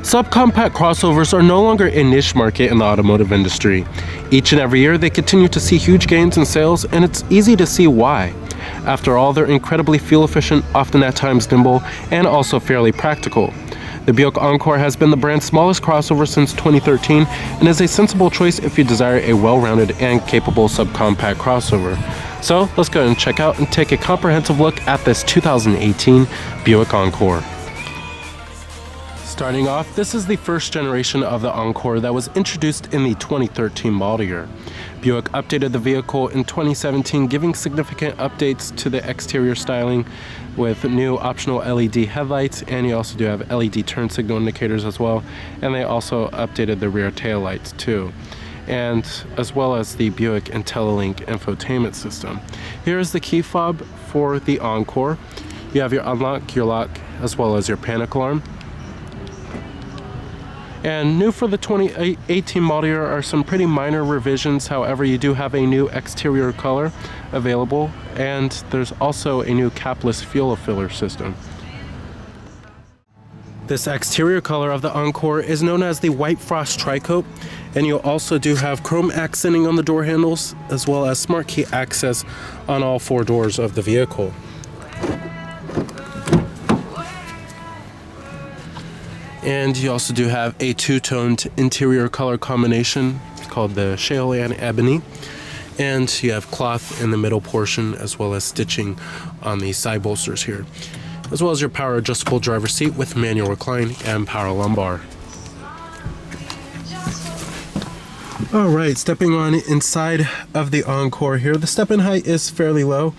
Subcompact crossovers are no longer a niche market in the automotive industry. Each and every year, they continue to see huge gains in sales, and it's easy to see why. After all, they're incredibly fuel efficient, often at times nimble, and also fairly practical. The Buick Encore has been the brand's smallest crossover since 2013 and is a sensible choice if you desire a well-rounded and capable subcompact crossover. So let's go and check out and take a comprehensive look at this 2018 Buick Encore. Starting off, this is the first generation of the Encore that was introduced in the 2013 model year. Buick updated the vehicle in 2017, giving significant updates to the exterior styling with new optional LED headlights, and you also do have LED turn signal indicators as well, and they also updated the rear tail lights too, and as well as the Buick IntelliLink infotainment system. Here is the key fob for the Encore. You have your unlock, your lock, as well as your panic alarm. And new for the 2018 model year are some pretty minor revisions. However, you do have a new exterior color available, and there's also a new capless fuel filler system. This exterior color of the Encore is known as the White Frost Tri-Coat, and you also do have chrome accenting on the door handles, as well as smart key access on all four doors of the vehicle. And you also do have a two-toned interior color combination called the Shale and Ebony. And you have cloth in the middle portion, as well as stitching on the side bolsters here, as well as your power adjustable driver's seat with manual recline and power lumbar. Alright, stepping on inside of the Encore here. The step-in height is fairly low,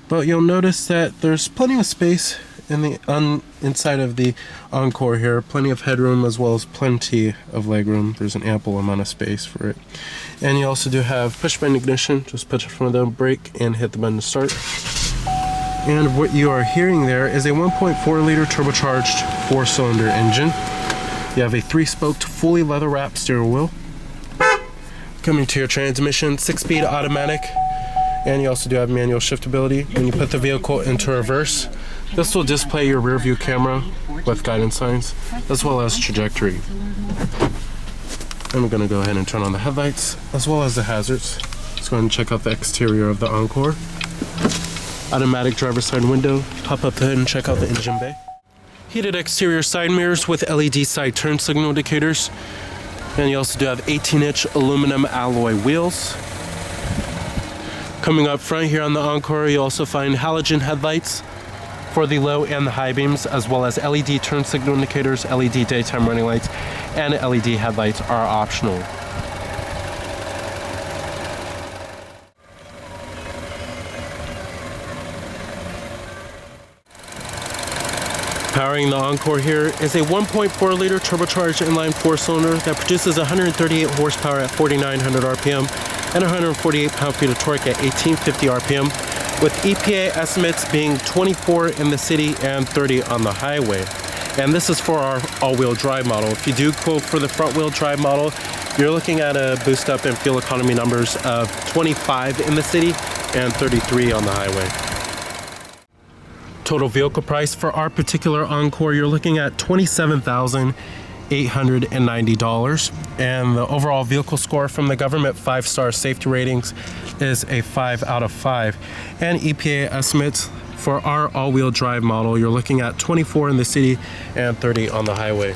but you'll notice that there's plenty of space in the inside of the Encore here. Plenty of headroom as well as plenty of legroom. There's an ample amount of space for it. And you also do have push button ignition. Just push it from the brake and hit the button to start. And what you are hearing there is a 1.4 liter turbocharged 4-cylinder engine. You have a 3-spoked fully leather wrapped steering wheel. Coming to your transmission, 6-speed automatic. And you also do have manual shiftability. When you put the vehicle into reverse, this will display your rear view camera with guidance signs, as well as trajectory. I'm going to go ahead and turn on the headlights, as well as the hazards. Let's go ahead and check out the exterior of the Encore. Automatic driver's side window. Pop up the hood and check out the engine bay. Heated exterior side mirrors with LED side turn signal indicators. And you also do have 18-inch aluminum alloy wheels. Coming up front here on the Encore, you also find halogen headlights for the low and the high beams, as well as LED turn signal indicators, LED daytime running lights, and LED headlights are optional. Powering the Encore here is a 1.4 liter turbocharged inline 4-cylinder that produces 138 horsepower at 4,900 RPM and 148 pound-feet of torque at 1,850 RPM, with EPA estimates being 24 in the city and 30 on the highway. And this is for our all-wheel drive model. If you do quote for the front-wheel drive model, you're looking at a boost up in fuel economy numbers of 25 in the city and 33 on the highway. Total vehicle price for our particular Encore, you're looking at $27,890, and the overall vehicle score from the government 5-star safety ratings is a 5 out of 5. And EPA estimates for our all-wheel drive model, you're looking at 24 in the city and 30 on the highway.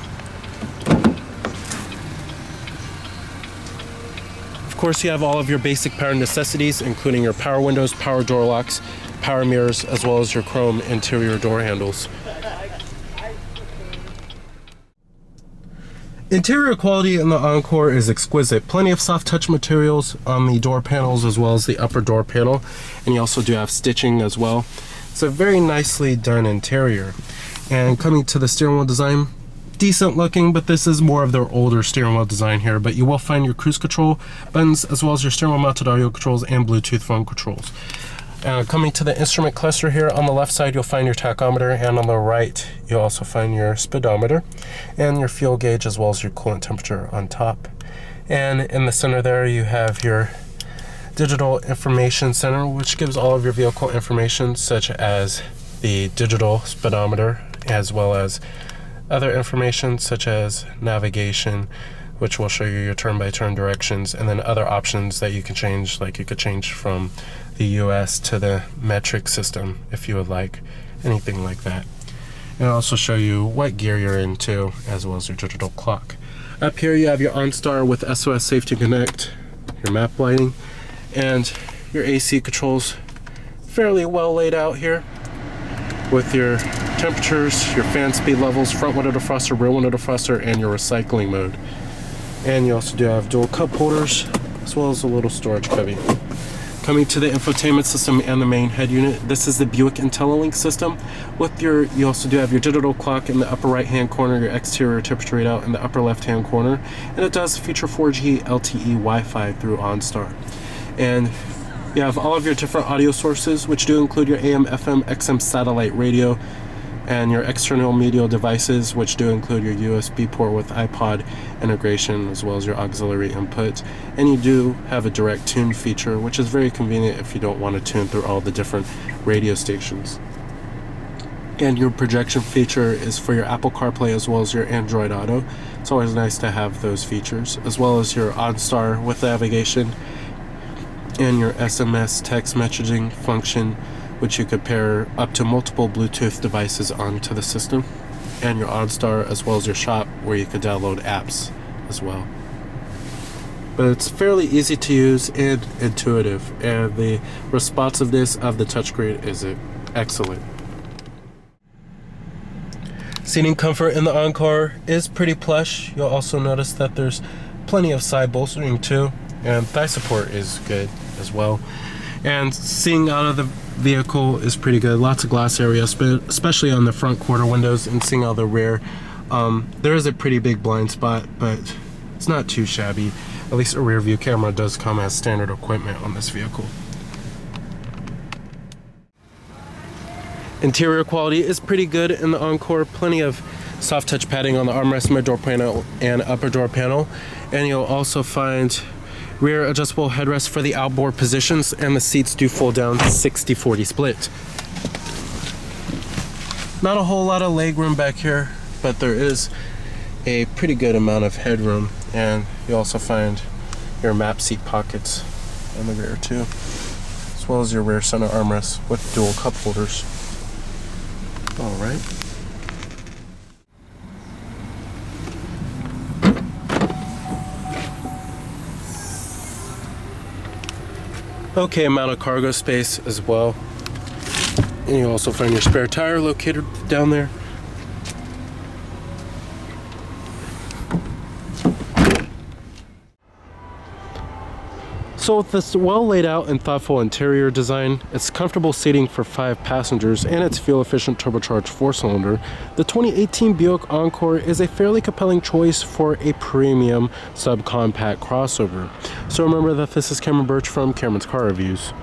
Of course, you have all of your basic power necessities, including your power windows, power door locks, power mirrors, as well as your chrome interior door handles. Interior quality in the Encore is exquisite. Plenty of soft touch materials on the door panels as well as the upper door panel, and you also do have stitching as well. It's a very nicely done interior. And coming to the steering wheel design, decent looking, but this is more of their older steering wheel design here. But you will find your cruise control buttons as well as your steering wheel mounted audio controls and Bluetooth phone controls. Coming to the instrument cluster here, on the left side you'll find your tachometer, and on the right you'll also find your speedometer and your fuel gauge as well as your coolant temperature on top. And in the center there you have your digital information center, which gives all of your vehicle information such as the digital speedometer as well as other information such as navigation, which will show you your turn-by-turn directions, and then other options that you can change, like you could change from the US to the metric system if you would like, anything like that. And it'll also show you what gear you're into, as well as your digital clock. Up here you have your OnStar with SOS Safety Connect, your map lighting, and your AC controls fairly well laid out here with your temperatures, your fan speed levels, front window defroster, rear window defroster, and your recycling mode. And you also do have dual cup holders, as well as a little storage cubby. Coming to the infotainment system and the main head unit, this is the Buick IntelliLink system. You also do have your digital clock in the upper right hand corner, your exterior temperature readout in the upper left hand corner, and it does feature 4G LTE Wi-Fi through OnStar. And you have all of your different audio sources, which do include your AM, FM, XM satellite radio, and your external media devices, which do include your USB port with iPod integration, as well as your auxiliary input. And you do have a direct tune feature, which is very convenient if you don't want to tune through all the different radio stations. And your projection feature is for your Apple CarPlay as well as your Android Auto. It's always nice to have those features, as well as your OnStar with navigation and your SMS text messaging function, which you could pair up to multiple Bluetooth devices onto the system, and your OnStar, as well as your shop where you could download apps as well. But it's fairly easy to use and intuitive, and the responsiveness of the touchscreen is excellent. Seating comfort in the Encore is pretty plush. You'll also notice that there's plenty of side bolstering too, and thigh support is good as well. And seeing out of the vehicle is pretty good. Lots of glass area, especially on the front quarter windows, and seeing out the rear. There is a pretty big blind spot, but it's not too shabby. At least a rear view camera does come as standard equipment on this vehicle. Interior quality is pretty good in the Encore. Plenty of soft touch padding on the armrest, mid-door panel, and upper door panel. And you'll also find rear adjustable headrest for the outboard positions, and the seats do fold down 60-40 split. Not a whole lot of leg room back here, but there is a pretty good amount of headroom, and you also find your map seat pockets in the rear too, as well as your rear center armrest with dual cup holders. All right. Okay amount of cargo space as well. And you also find your spare tire located down there. So with this well laid out and thoughtful interior design, it's comfortable seating for 5 passengers, and its fuel efficient turbocharged 4-cylinder, the 2018 Buick Encore is a fairly compelling choice for a premium subcompact crossover. So remember that this is Cameron Birch from Cameron's Car Reviews.